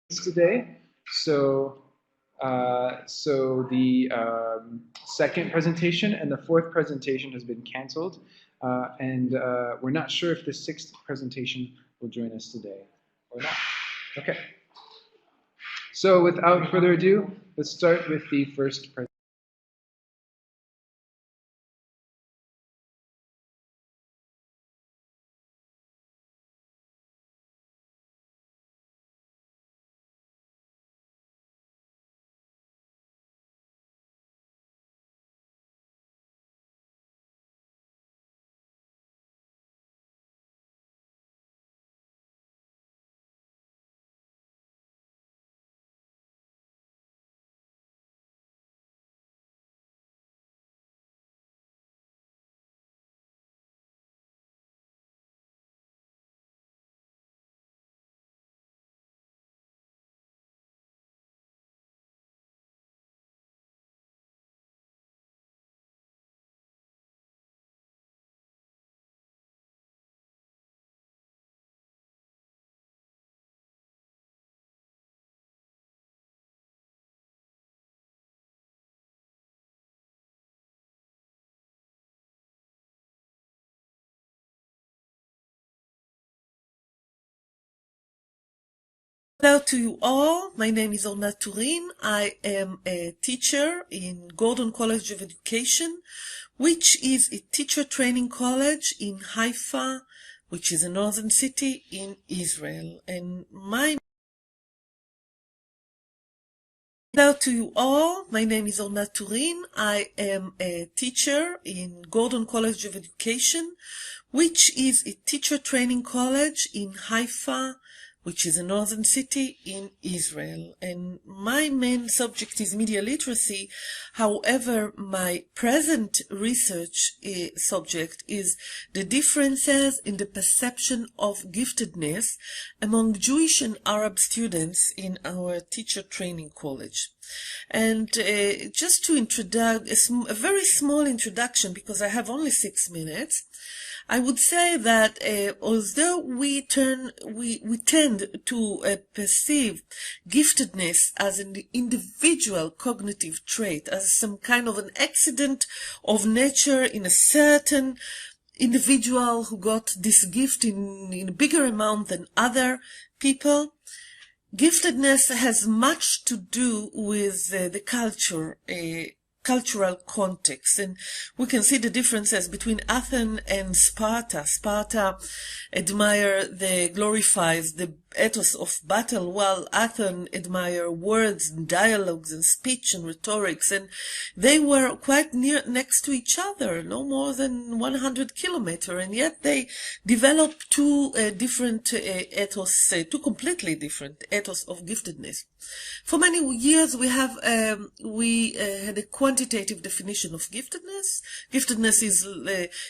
today. So the second presentation and the fourth presentation has been canceled, and we're not sure if the sixth presentation will join us today or not. Okay. So without further ado, let's start with the first presentation. Hello to you all. My name is Orna Turin. I am a teacher in Gordon College of Education, which is a teacher training college in Haifa, which is a northern city in Israel. Hello to you all. My name is Orna Turin. I am a teacher in Gordon College of Education, which is a teacher training college in Haifa, which is a northern city in Israel. And my main subject is media literacy. However, my present research subject is the differences in the perception of giftedness among Jewish and Arab students in our teacher training college. And just to introduce a very small introduction, because I have only 6 minutes, I would say that although we tend to perceive giftedness as an individual cognitive trait, as some kind of an accident of nature in a certain individual who got this gift in a bigger amount than other people, giftedness has much to do with the cultural context, and we can see the differences between Athens and Sparta. Sparta glorifies the ethos of battle, while Athens admire words and dialogues and speech and rhetorics, and they were quite next to each other, no more than 100 kilometers, and yet they developed two completely different ethos of giftedness. For many years we had a quantitative definition of giftedness. Giftedness is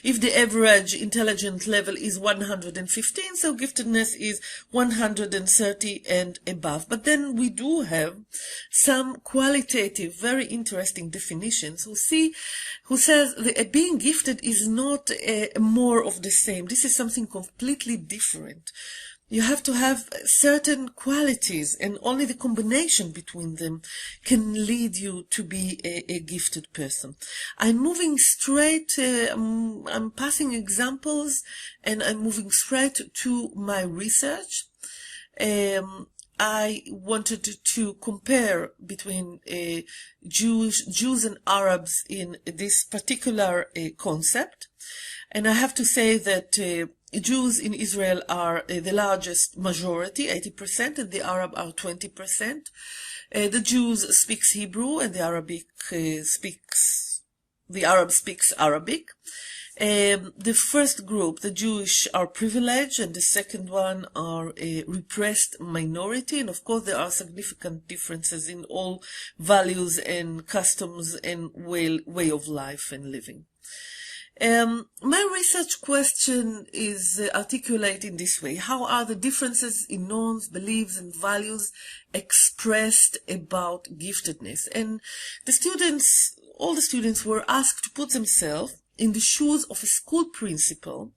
if the average intelligence level is 115, so giftedness is 130 and above. But then we do have some qualitative, very interesting definitions who says that being gifted is not more of the same. This is something completely different. You have to have certain qualities, and only the combination between them can lead you to be a gifted person. I'm moving straight, I'm passing examples, and I'm moving straight to my research. I wanted to compare between Jews and Arabs in this particular concept. And I have to say that Jews in Israel are the largest majority, 80%, and the Arab are 20%. The Jews speaks Hebrew, and the Arab speaks Arabic. The first group, the Jewish, are privileged, and the second one are a repressed minority. And of course, there are significant differences in all values and customs and way of life and living. My research question is articulated in this way. How are the differences in norms, beliefs, and values expressed about giftedness? And all the students were asked to put themselves in the shoes of a school principal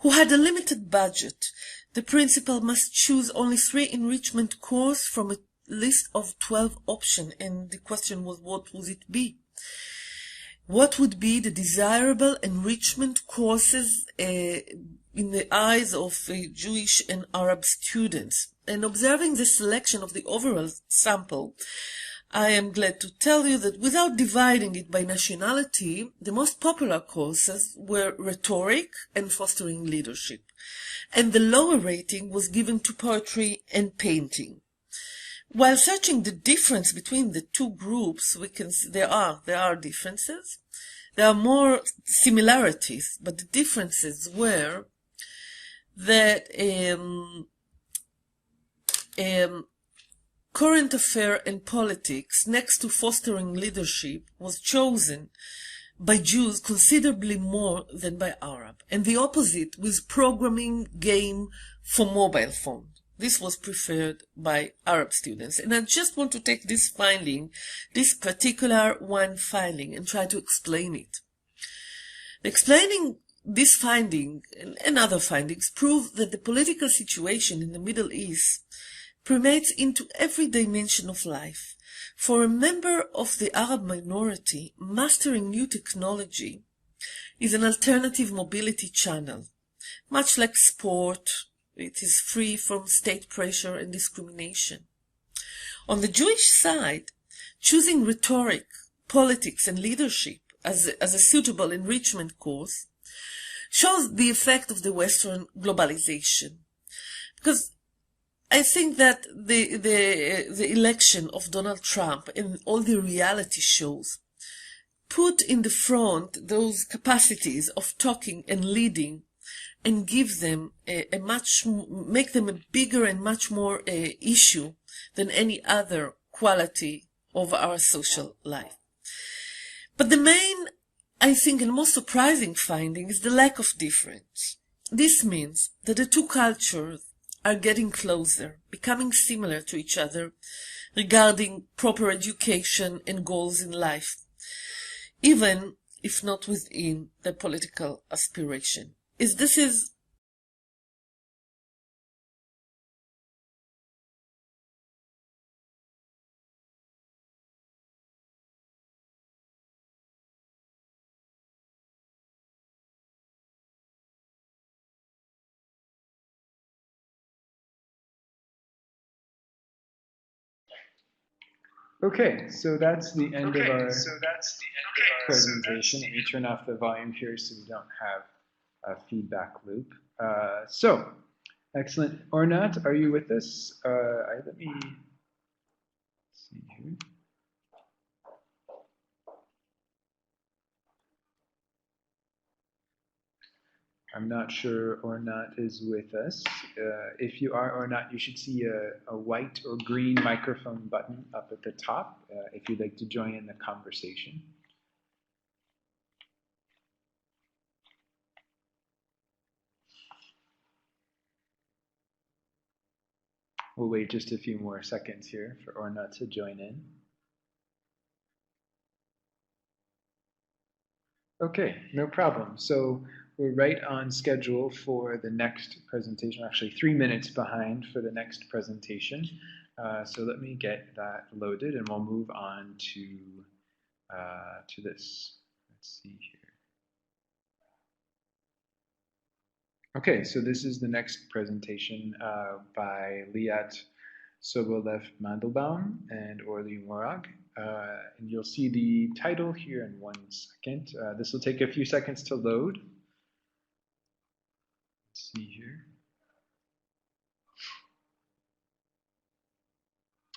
who had a limited budget The principal must choose only 3 enrichment courses from a list of 12 options, and the question was, what would it be? What would be the desirable enrichment courses in the eyes of Jewish and Arab students? And observing the selection of the overall sample, I am glad to tell you that without dividing it by nationality, the most popular courses were rhetoric and fostering leadership, and the lower rating was given to poetry and painting. While searching the difference between the two groups, we can see there are differences. There are more similarities, but the differences were that current affair and politics, next to fostering leadership, was chosen by Jews considerably more than by Arab, and the opposite with programming game for mobile phone. This was preferred by Arab students. And I just want to take this finding, this particular one finding, and try to explain it. Explaining this finding and other findings prove that the political situation in the Middle East permeates into every dimension of life. For a member of the Arab minority, mastering new technology is an alternative mobility channel. Much like sport, it is free from state pressure and discrimination. On the Jewish side, choosing rhetoric, politics, and leadership as a suitable enrichment course shows the effect of the Western globalization. Because I think that the election of Donald Trump and all the reality shows put in the front those capacities of talking and leading, and give them make them a bigger and much more issue than any other quality of our social life. But the main, I think, and most surprising finding is the lack of difference. This means that the two cultures are getting closer, becoming similar to each other regarding proper education and goals in life, even if not within their political aspiration. Okay, so that's the end of our presentation. Let me turn off the volume here so we don't have a feedback loop. Excellent. Ornat, are you with us? Let me see here. I'm not sure Ornat is with us. If you are Ornat, you should see a white or green microphone button up at the top if you'd like to join in the conversation. We'll wait just a few more seconds here for Ornat to join in. Okay, no problem. So we're right on schedule for the next presentation. We're actually 3 minutes behind for the next presentation. So let me get that loaded and we'll move on to this. Let's see here. Okay, so this is the next presentation by Liat Sobolev-Mandelbaum and Orly Morag. And you'll see the title here in 1 second. This will take a few seconds to load. Let's see here.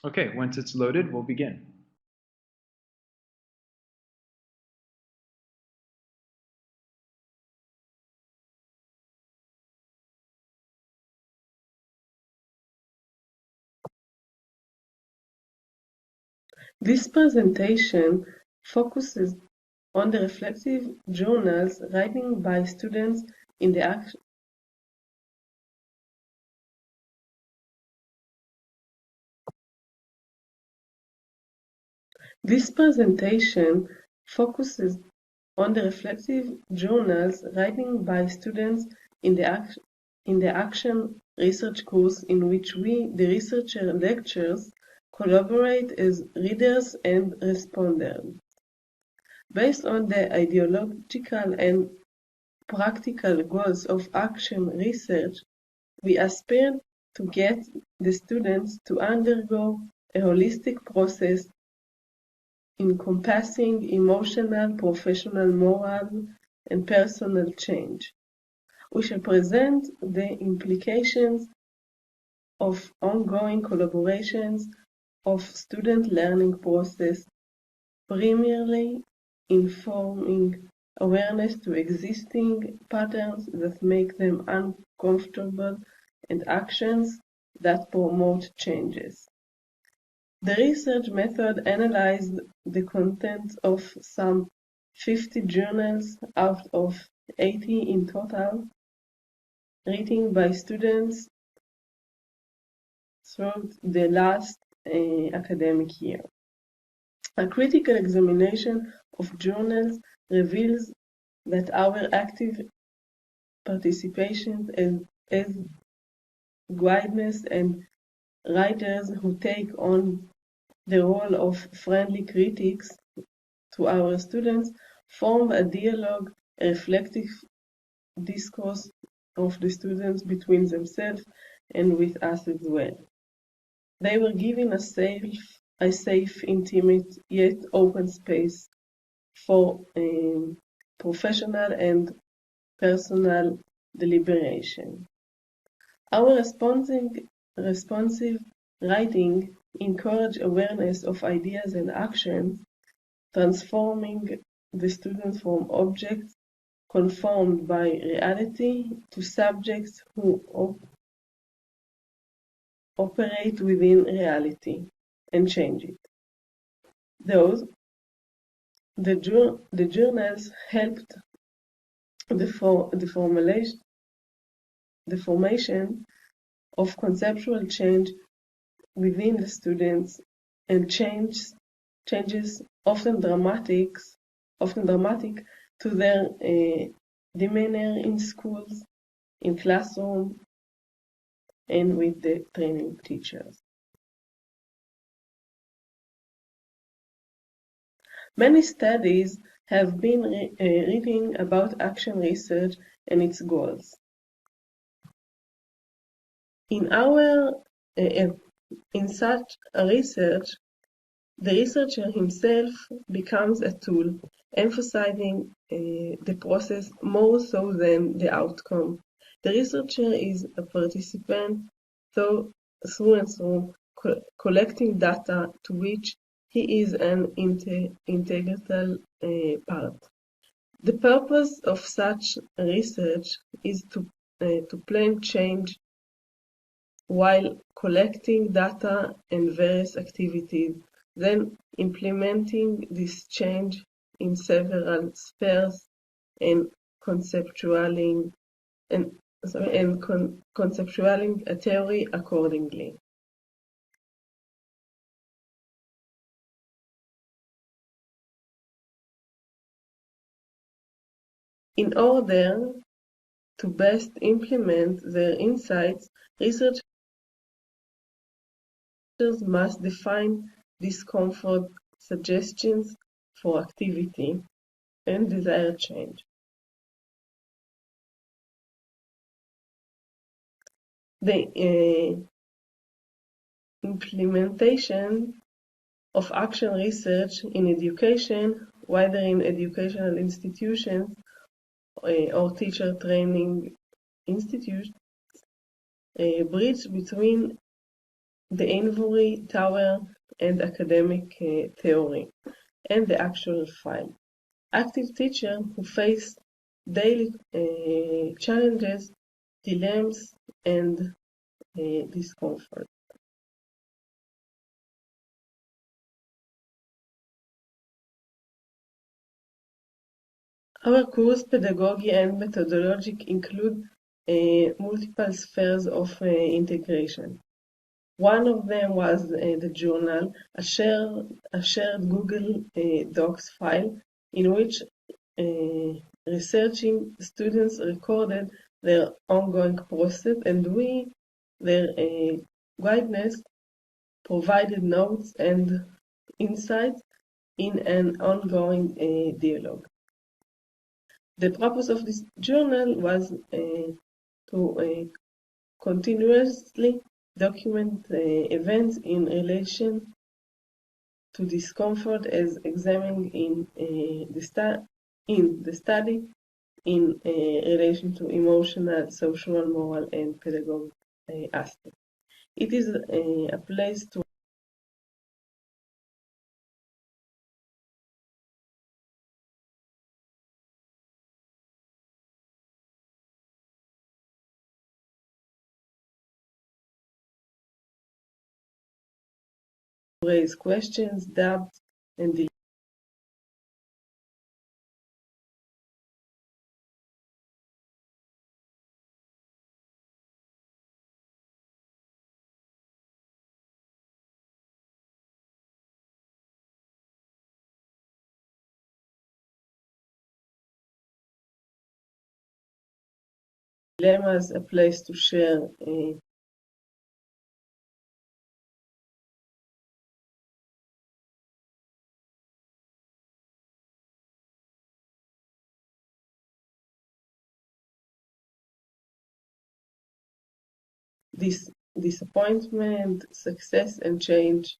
Okay, once it's loaded, we'll begin. This presentation focuses on the reflective journals written by students in the action. This presentation focuses on the reflective journals written by students in the action research course in which we, the researcher lecturers, collaborate as readers and responders. Based on the ideological and practical goals of action research, we aspire to get the students to undergo a holistic process encompassing emotional, professional, moral, and personal change. We shall present the implications of ongoing collaborations of student learning process, primarily informing awareness to existing patterns that make them uncomfortable and actions that promote changes. The research method analyzed the content of some 50 journals out of 80 in total, written by students throughout the last academic year. A critical examination of journals reveals that our active participation as guides and writers who take on the role of friendly critics to our students form a dialogue, a reflective discourse of the students between themselves and with us as well. They were given a safe, intimate, yet open space for professional and personal deliberation. Our responsive writing encouraged awareness of ideas and actions, transforming the students from objects conformed by reality to subjects who operate within reality and change it. Thus, the journals helped the formation of conceptual change within the students and changes often dramatic to their demeanor in schools, in classroom, and with the training teachers. Many studies have been written about action research and its goals. In such a research, the researcher himself becomes a tool, emphasizing the process more so than the outcome. The researcher is a participant through and through, collecting data to which he is an integral part. The purpose of such research is to plan change while collecting data and various activities, then implementing this change in several spheres and conceptualizing a theory accordingly. In order to best implement their insights, researchers must define discomfort, suggestions for activity, and desired change. The implementation of action research in education, whether in educational institutions or teacher training institutes, bridge between the ivory tower and academic theory and the actual field. Active teachers who face daily challenges, dilemmas, and discomfort. Our course pedagogy and methodology include multiple spheres of integration. One of them was the journal, a shared Google Docs file in which researching students recorded their ongoing process, and we their guidance provided notes and insights in an ongoing dialogue. The purpose of this journal was to continuously document events in relation to discomfort as examined in the study in relation to emotional, social, moral, and pedagogical aspects. It is a place to raise questions, doubts, and dilemmas, a place to share disappointment, success, and change,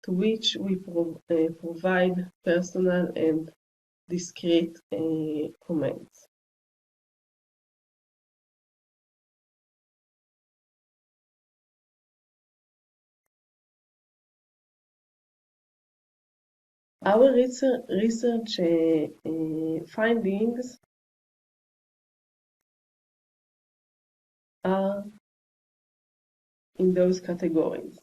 to which we provide personal and discrete comments. Our research findings are in those categories.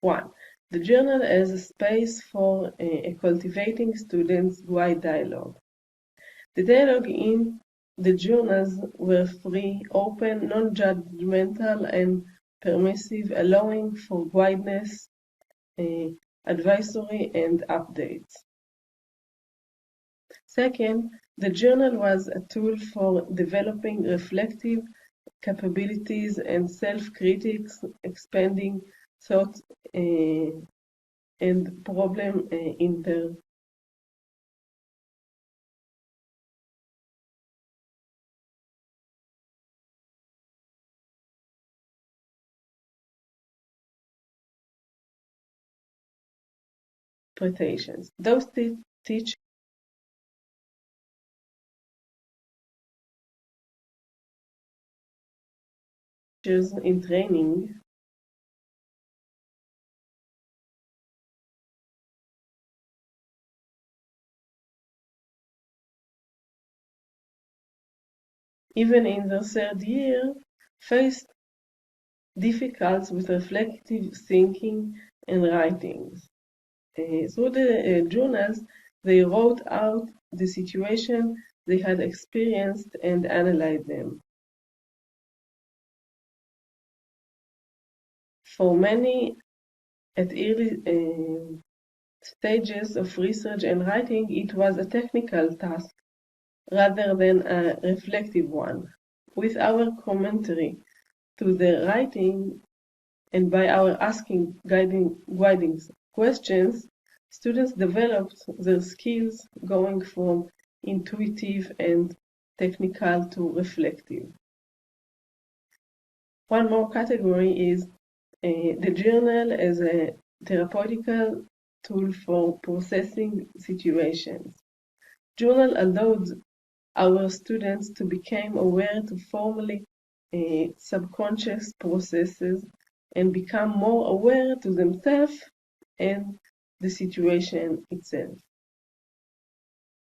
1. The journal as a space for cultivating students-wide dialogue. The dialogue in the journals were free, open, non-judgmental, and permissive, allowing for guidance, advisory, and updates. Second, the journal was a tool for developing reflective capabilities and self-critics, expanding thought and problem interpretations. Those teachers in training even in their third year faced difficulties with reflective thinking and writing. Through the journals, they wrote out the situation they had experienced and analyzed them. For many, at early stages of research and writing, it was a technical task rather than a reflective one. With our commentary to the writing and by our asking guiding questions, students developed their skills going from intuitive and technical to reflective. One more category is the journal as a therapeutical tool for processing situations. Journal allowed our students to become aware to formally subconscious processes and become more aware to themselves and the situation itself.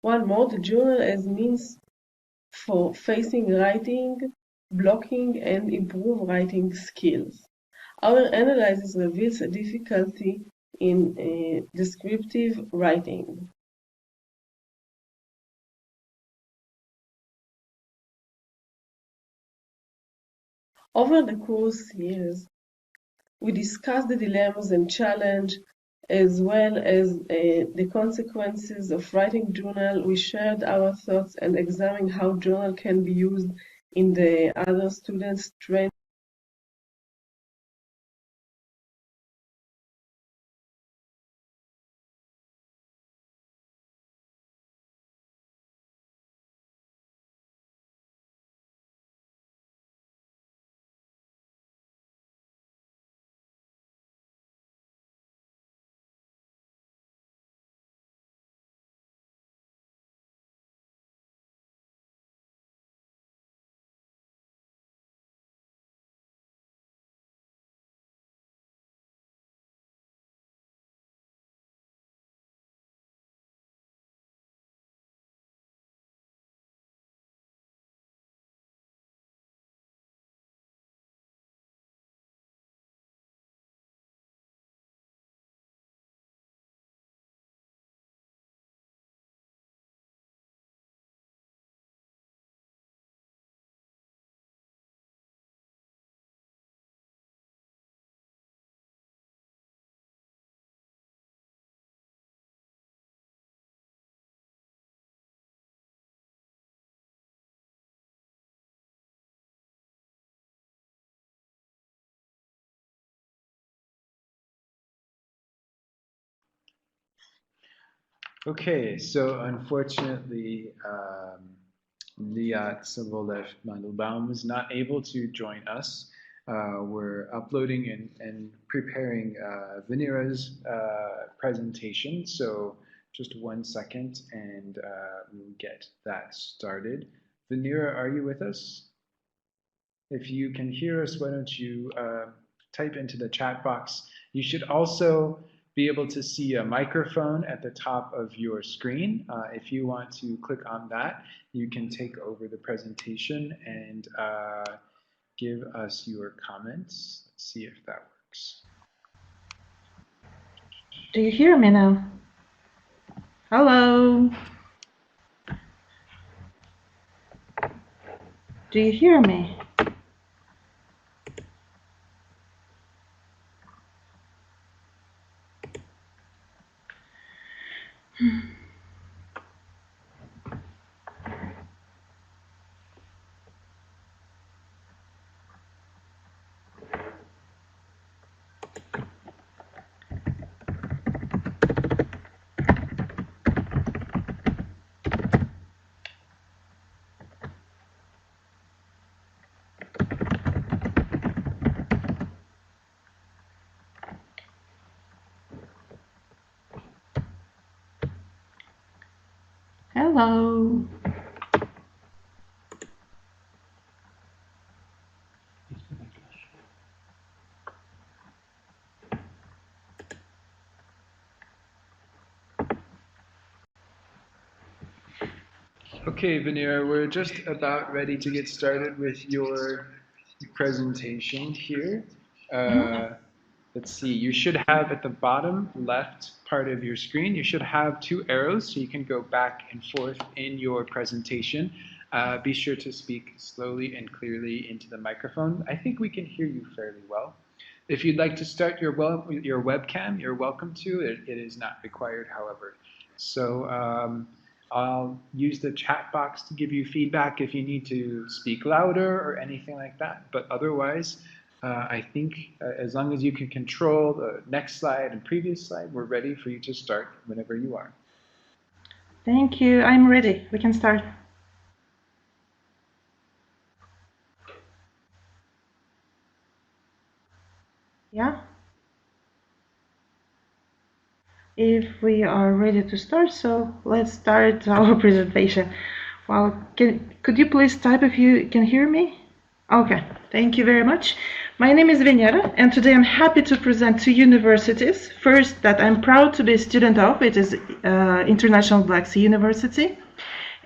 One more, the journal as means for facing writing, blocking, and improve writing skills. Our analysis reveals a difficulty in descriptive writing. Over the course years, we discussed the dilemmas and challenge as well as the consequences of writing journal. We shared our thoughts and examined how journal can be used in the other students' training Okay, so unfortunately, Liat Savolev Mandelbaum was not able to join us. We're uploading and preparing Venera's presentation, so just 1 second and we'll get that started. Venera, are you with us? If you can hear us, why don't you type into the chat box. You should also be able to see a microphone at the top of your screen. If you want to click on that, you can take over the presentation and give us your comments. Let's see if that works. Do you hear me now? Hello? Do you hear me? Hello? Okay, Venera, we're just about ready to get started with your presentation here. Let's see, you should have at the bottom left part of your screen, you should have 2 arrows so you can go back and forth in your presentation. Be sure to speak slowly and clearly into the microphone. I think we can hear you fairly well. If you'd like to start your webcam, you're welcome to. It is not required, however. So I'll use the chat box to give you feedback if you need to speak louder or anything like that. But otherwise, I think as long as you can control the next slide and previous slide, we're ready for you to start whenever you are. Thank you. I'm ready. We can start. Yeah? If we are ready to start, so let's start our presentation. Well, could you please type if you can hear me? Okay, thank you very much. My name is Venera, and today I'm happy to present 2 universities. First, that I'm proud to be a student of, it is International Black Sea University,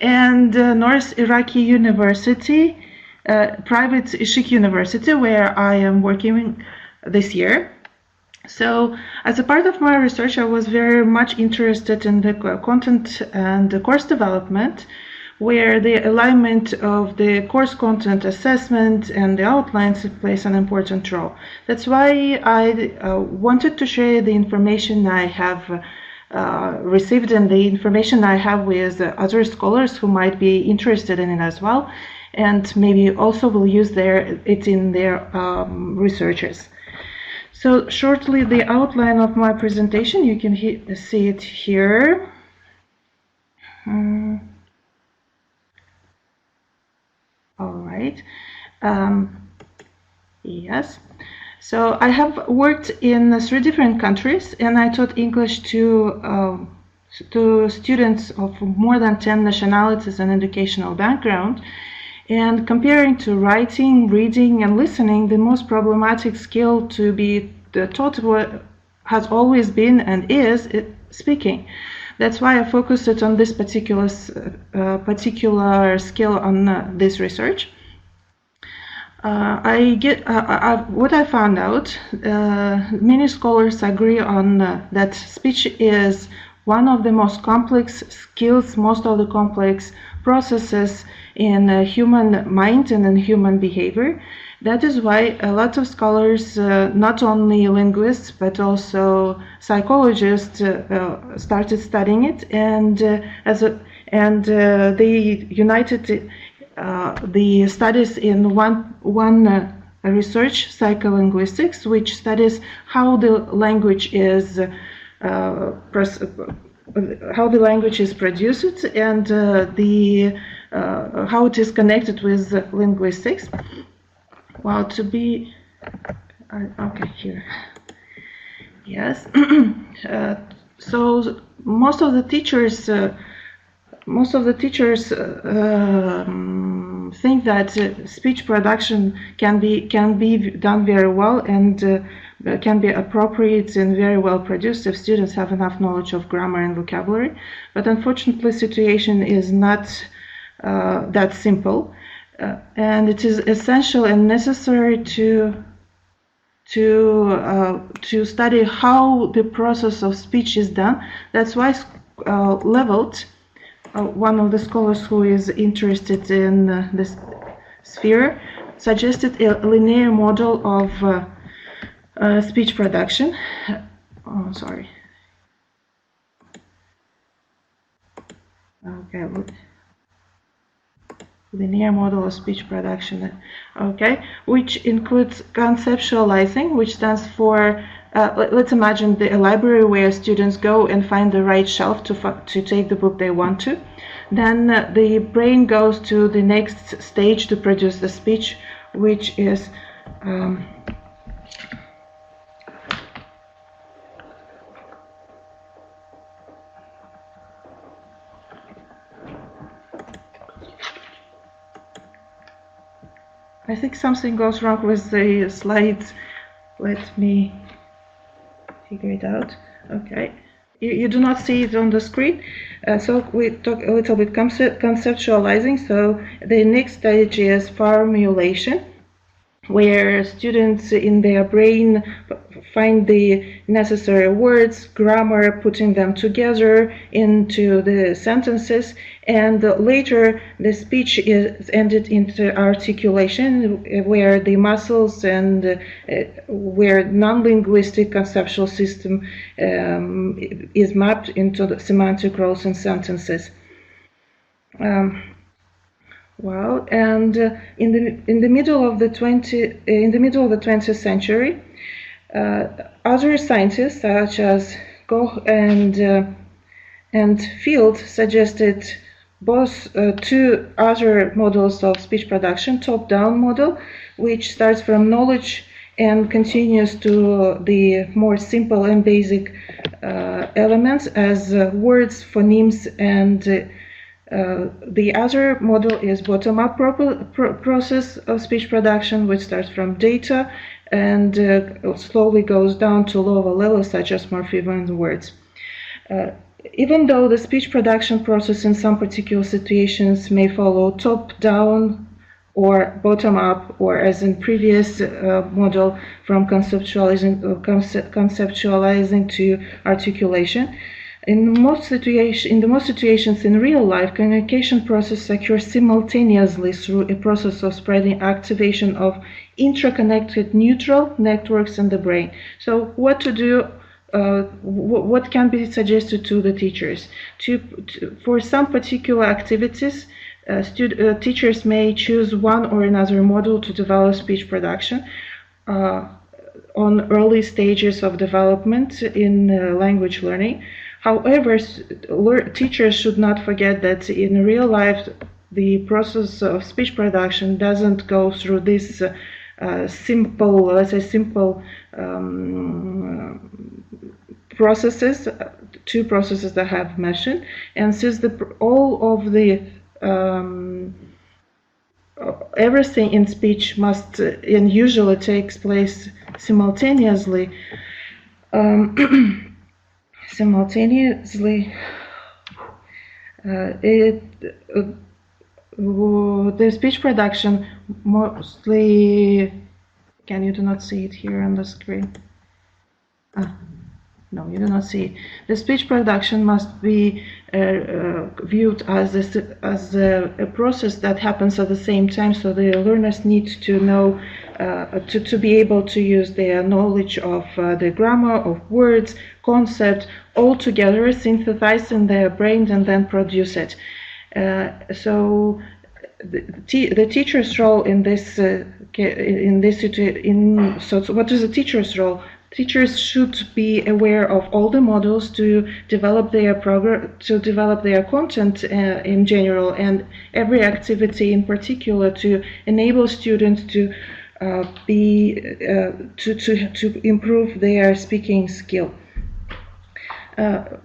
and North Iraqi University, private Ishik University, where I am working this year. So, as a part of my research, I was very much interested in the content and the course development, where the alignment of the course content assessment and the outlines plays an important role. That's why I wanted to share the information I have received and the information I have with other scholars who might be interested in it as well, and maybe also will use it in their researches. So shortly, the outline of my presentation, you can see it here. All right. Yes. So I have worked in 3 different countries, and I taught English to students of more than 10 nationalities and educational background. And comparing to writing, reading, and listening, the most problematic skill to be taught has always been and is speaking. That's why I focused on this particular skill on this research. What I found out, many scholars agree on that speech is one of the most complex skills, most of the complex processes in human mind and in human behavior. That is why a lot of scholars, not only linguists but also psychologists, started studying it, and they united the studies in one research, psycholinguistics, which studies how the language is how the language is produced and how it is connected with linguistics. Well, to be okay here. Yes. So most of the teachers think that speech production can be done very well and can be appropriate and very well produced if students have enough knowledge of grammar and vocabulary. But unfortunately, situation is not that simple, and it is essential and necessary to study how the process of speech is done. That's why Leveled, one of the scholars who is interested in this sphere, suggested a linear model of speech production. Oh, sorry. Okay, linear model of speech production. Okay, which includes conceptualizing, which stands for let's imagine a library where students go and find the right shelf to take the book they want to. Then the brain goes to the next stage to produce the speech, which is I think something goes wrong with the slides. Let me figure it out. Okay. You do not see it on the screen. So we talk a little bit conceptualizing. So the next stage is formulation, where students in their brain find the necessary words, grammar, putting them together into the sentences, and later the speech is ended into articulation, where the muscles and where non-linguistic conceptual system is mapped into the semantic roles in sentences. Well, and in the middle of the 20th century, other scientists such as Koch and Field suggested both two other models of speech production: top-down model, which starts from knowledge and continues to the more simple and basic elements as words, phonemes, and the other model is bottom-up process of speech production, which starts from data and slowly goes down to lower levels such as morphemes and words. Even though the speech production process in some particular situations may follow top-down or bottom-up, or as in previous model, from conceptualizing to articulation, in the most situations in real life, communication process occurs simultaneously through a process of spreading activation of interconnected neural networks in the brain. So what to do? What can be suggested to the teachers? For some particular activities, teachers may choose one or another model to develop speech production on early stages of development in language learning. However, teachers should not forget that in real life, the process of speech production doesn't go through this simple processes, two processes that I have mentioned. And since all of the everything in speech must and usually takes place simultaneously, the speech production mostly, you do not see it here on the screen. No, you do not see it. The speech production must be viewed as a process that happens at the same time, so the learners need to know, to be able to use their knowledge of the grammar, of words, concept, all together, synthesize in their brain and then produce it. So the teacher's role in this situation, so what is the teacher's role? teachers should be aware of all the models to develop their content in general, and every activity in particular to enable students to improve their speaking skill.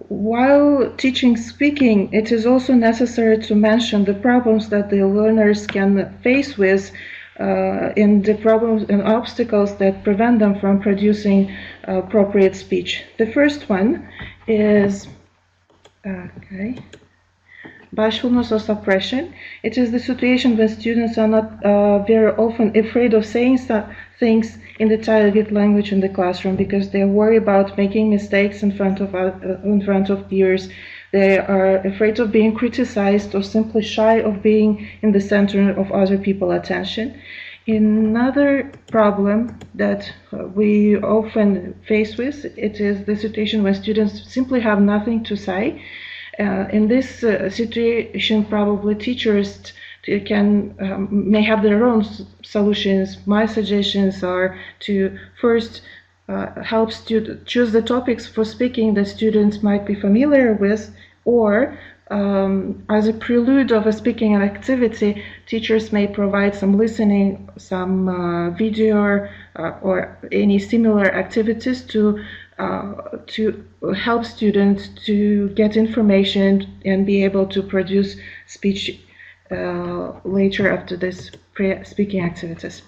While teaching speaking, it is also necessary to mention the problems that the learners can face with and the problems and obstacles that prevent them from producing appropriate speech. The first one is bashfulness or suppression. It is the situation when students are not very often afraid of saying things in the target language in the classroom because they worry about making mistakes in front of peers. They are afraid of being criticized or simply shy of being in the center of other people's attention. Another problem that we often face with, it is the situation when students simply have nothing to say. In this situation, probably teachers may have their own solutions. My suggestions are to first help students choose the topics for speaking that students might be familiar with, or as a prelude of a speaking activity, teachers may provide some listening, some video, or any similar activities to help students to get information and be able to produce speech later after this speaking activities.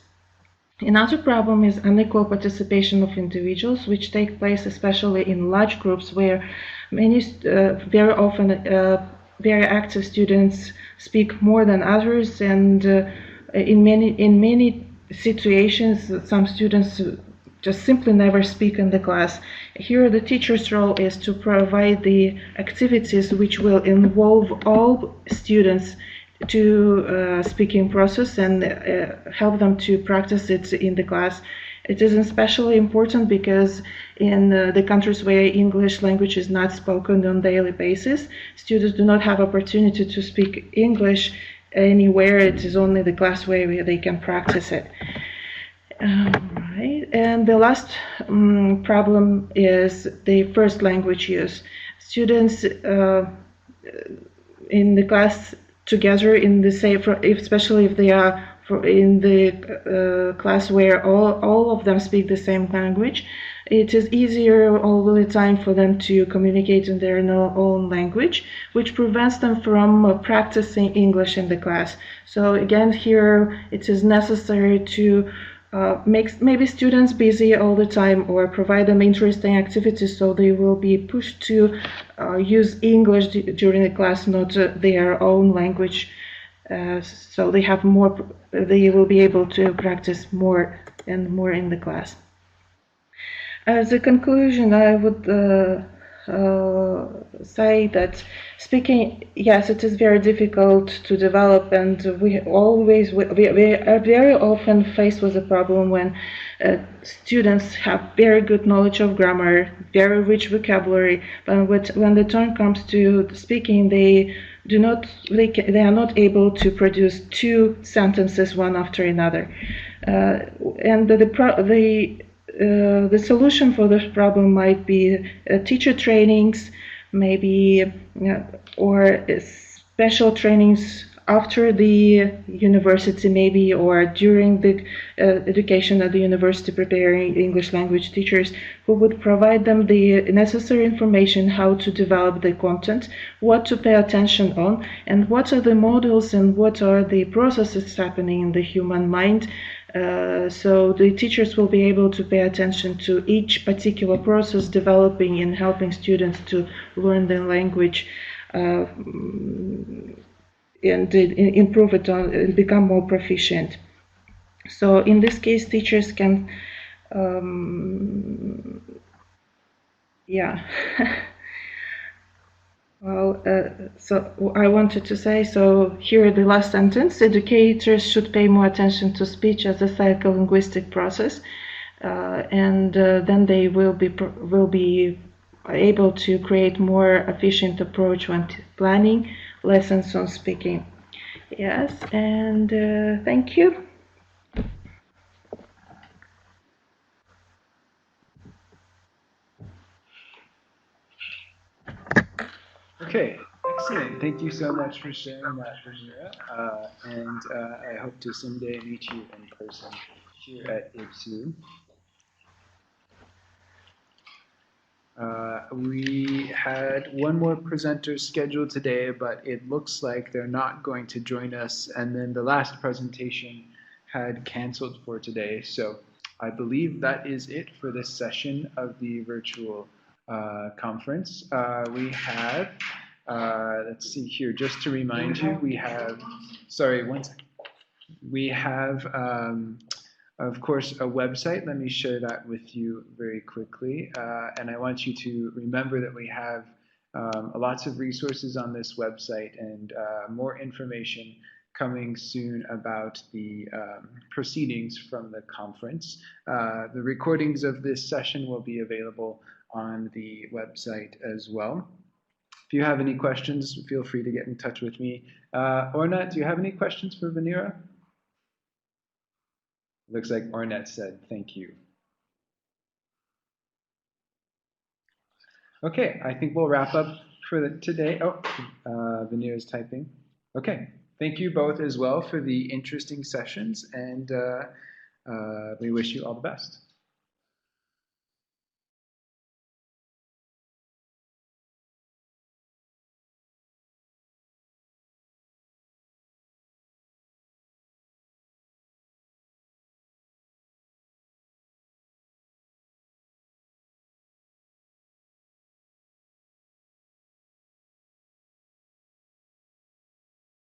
Another problem is unequal participation of individuals, which take place especially in large groups where many, very often, very active students speak more than others, and in many situations, some students just simply never speak in the class. Here, the teacher's role is to provide the activities which will involve all students to speaking process and help them to practice it in the class. It is especially important because in the countries where English language is not spoken on a daily basis, students do not have opportunity to speak English anywhere. It is only the class where they can practice it. Right. And the last problem is the first language use. Students in the class together in the same, especially if they are in the class where all of them speak the same language, it is easier all the time for them to communicate in their own language, which prevents them from practicing English in the class. So again, here it is necessary to make maybe students busy all the time, or provide them interesting activities so they will be pushed to use English during the class, not their own language. So they will be able to practice more and more in the class. As a conclusion, I would say that speaking, yes, it is very difficult to develop, and we are very often faced with a problem when students have very good knowledge of grammar, very rich vocabulary, but when the turn comes to speaking, they are not able to produce two sentences one after another, and the solution for this problem might be teacher trainings, maybe, or special trainings after the university, maybe, or during the education at the university, preparing English language teachers who would provide them the necessary information how to develop the content, what to pay attention on, and what are the models and what are the processes happening in the human mind. So the teachers will be able to pay attention to each particular process developing and helping students to learn the language and improve it and become more proficient. So in this case, teachers can, Well, so I wanted to say, so here the last sentence, educators should pay more attention to speech as a psycholinguistic process, and then they will be able to create more efficient approach when planning lessons on speaking. Yes, and thank you. Okay, excellent. Thank you so much for sharing that, Vanira. And I hope to someday meet you in person here at IRCEELT. We had one more presenter scheduled today, but it looks like they're not going to join us. And then the last presentation had canceled for today. So I believe that is it for this session of the virtual conference. We have, let's see here, just to remind you, we have, sorry, one second. We have, of course, a website. Let me share that with you very quickly. And I want you to remember that we have lots of resources on this website and more information coming soon about the proceedings from the conference. The recordings of this session will be available on the website as well. If you have any questions, feel free to get in touch with me. Orna, do you have any questions for Vanira? Looks like Ornette said thank you. Okay, I think we'll wrap up for today. Oh, Vanir is typing. Okay, thank you both as well for the interesting sessions, and we wish you all the best.